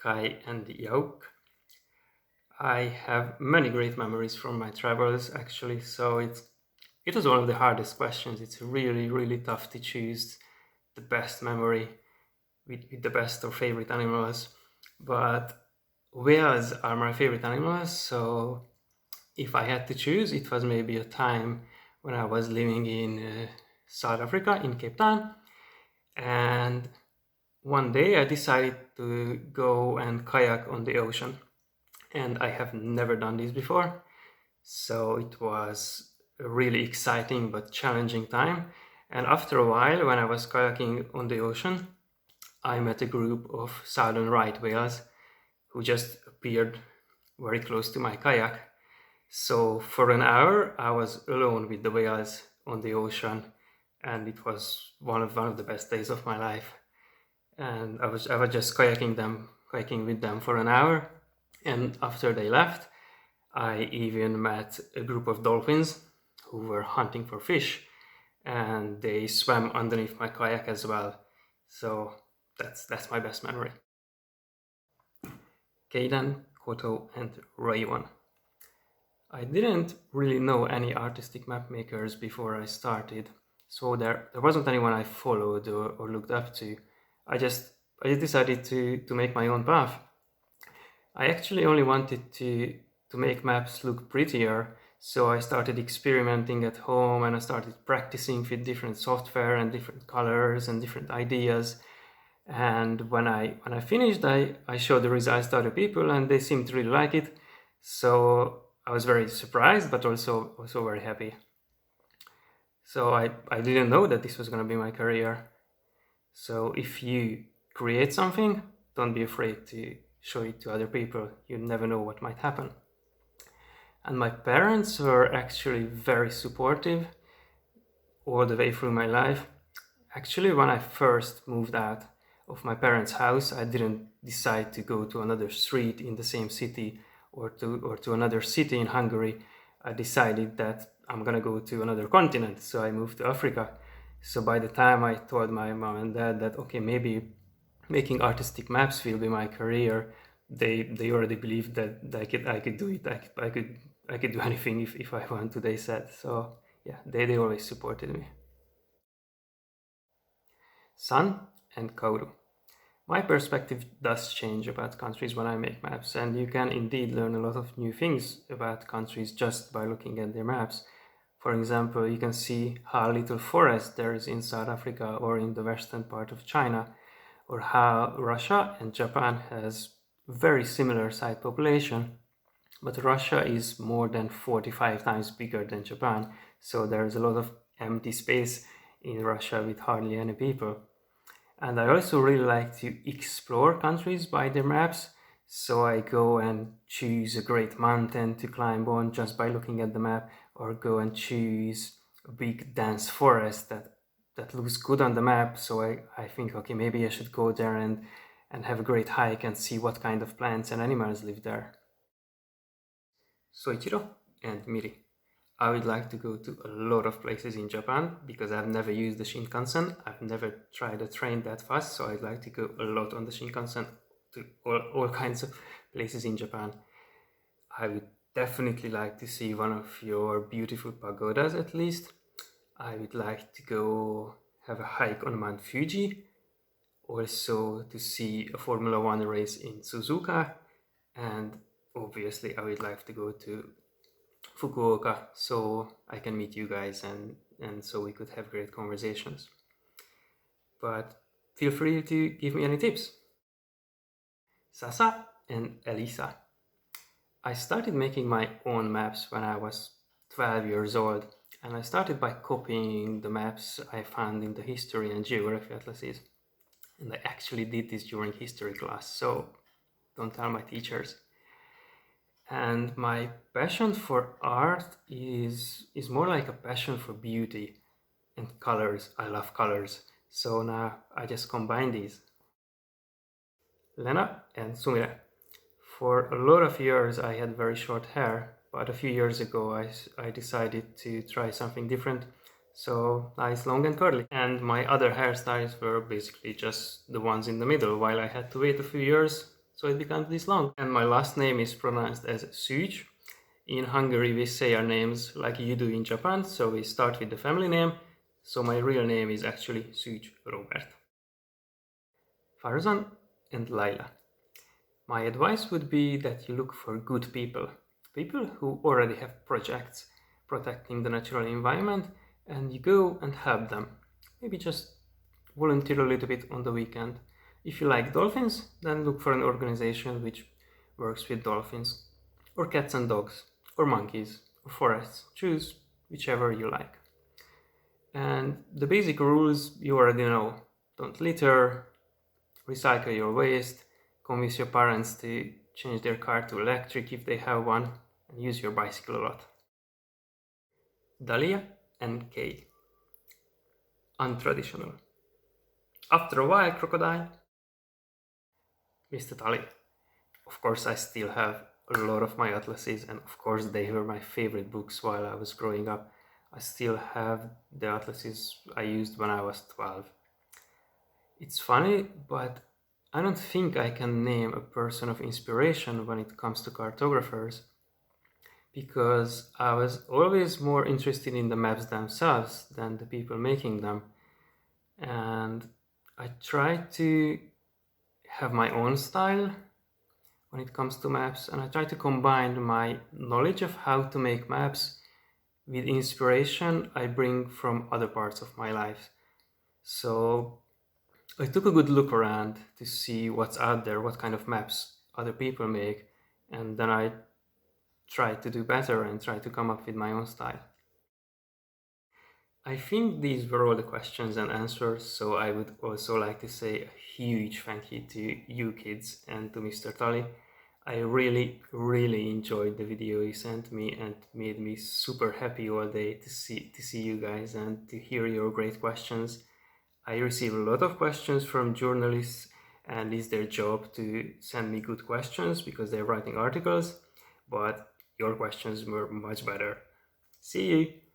Kai and Yauk. I have many great memories from my travels actually, so it was one of the hardest questions. It's really tough to choose the best memory with the best or favorite animals, but whales are my favorite animals, so if I had to choose, it was maybe a time when I was living in South Africa, in Cape Town, and one day I decided to go and kayak on the ocean. And I have never done this before, so it was a really exciting but challenging time. And after a while, when I was kayaking on the ocean, I met a group of southern right whales who just appeared very close to my kayak. So for an hour, I was alone with the whales on the ocean, and it was one of the best days of my life. And I was just kayaking with them for an hour, and after they left, I even met a group of dolphins who were hunting for fish, and they swam underneath my kayak as well. So that's my best memory. Caden, Koto, and Raywan. I didn't really know any artistic map makers before I started, so there wasn't anyone I followed or looked up to. I just decided to make my own path. I actually only wanted to make maps look prettier, so I started experimenting at home and I started practicing with different software and different colors and different ideas. And when I finished, I showed the results to other people and they seemed to really like it. So I was very surprised, but also very happy. So I didn't know that this was going to be my career. So if you create something, don't be afraid to show it to other people. You never know what might happen. And my parents were actually very supportive all the way through my life. Actually, when I first moved out of my parents' house, I didn't decide to go to another street in the same city or to another city in Hungary. I decided that I'm gonna go to another continent, so I moved to Africa. So by the time I told my mom and dad that okay, maybe making artistic maps will be my career, they already believed that I could do it. I could do anything if I want to, they said. So yeah, they always supported me. Sun and Kauru. My perspective does change about countries when I make maps, and you can indeed learn a lot of new things about countries just by looking at their maps. For example, you can see how little forest there is in South Africa or in the western part of China, or how Russia and Japan has very similar size population, but Russia is more than 45 times bigger than Japan, so there's a lot of empty space in Russia with hardly any people. And I also really like to explore countries by their maps. So I go and choose a great mountain to climb on just by looking at the map, or go and choose a big dense forest that looks good on the map. So I think, okay, maybe I should go there and have a great hike and see what kind of plants and animals live there. Soichiro and Miri. I would like to go to a lot of places in Japan because I've never used the Shinkansen. I've never tried a train that fast, so I'd like to go a lot on the Shinkansen to all kinds of places in Japan. I would definitely like to see one of your beautiful pagodas at least. I would like to go have a hike on Mount Fuji, also to see a Formula One race in Suzuka, and obviously I would like to go to Fukuoka so I can meet you guys and so we could have great conversations. But feel free to give me any tips. Sasa and Elisa. I started making my own maps when I was 12 years old, and I started by copying the maps I found in the history and geography atlases. And I actually did this during history class, so don't tell my teachers. And my passion for art is more like a passion for beauty and colors. I love colors, so now I just combine these. Lena and Sumire. For a lot of years I had very short hair, but a few years ago I decided to try something different, so nice, long and curly. And my other hairstyles were basically just the ones in the middle, while I had to wait a few years so it becomes this long. And my last name is pronounced as Szűcs. In Hungary we say our names like you do in Japan, so we start with the family name, so my real name is actually Szűcs Robert. Farzan and Laila. My advice would be that you look for good people who already have projects protecting the natural environment, and you go and help them. Maybe just volunteer a little bit on the weekend. If you like dolphins, then look for an organization which works with dolphins, or cats and dogs, or monkeys, or forests. Choose whichever you like. And the basic rules you already know. Don't litter, recycle your waste, convince your parents to change their car to electric if they have one, and use your bicycle a lot. Dahlia and Kay. Untraditional. After a while, crocodile. Mr. Tully. Of course, I still have a lot of my atlases, and of course they were my favorite books while I was growing up. I still have the atlases I used when I was 12. It's funny, but I don't think I can name a person of inspiration when it comes to cartographers, because I was always more interested in the maps themselves than the people making them. And I try to have my own style when it comes to maps, and I try to combine my knowledge of how to make maps with inspiration I bring from other parts of my life. So I took a good look around to see what's out there, what kind of maps other people make, and then I tried to do better and try to come up with my own style. I think these were all the questions and answers, so I would also like to say a huge thank you to you kids and to Mr. Tully. I really enjoyed the video you sent me, and made me super happy all day to see you guys and to hear your great questions. I receive a lot of questions from journalists, and it's their job to send me good questions because they're writing articles, but your questions were much better. See you!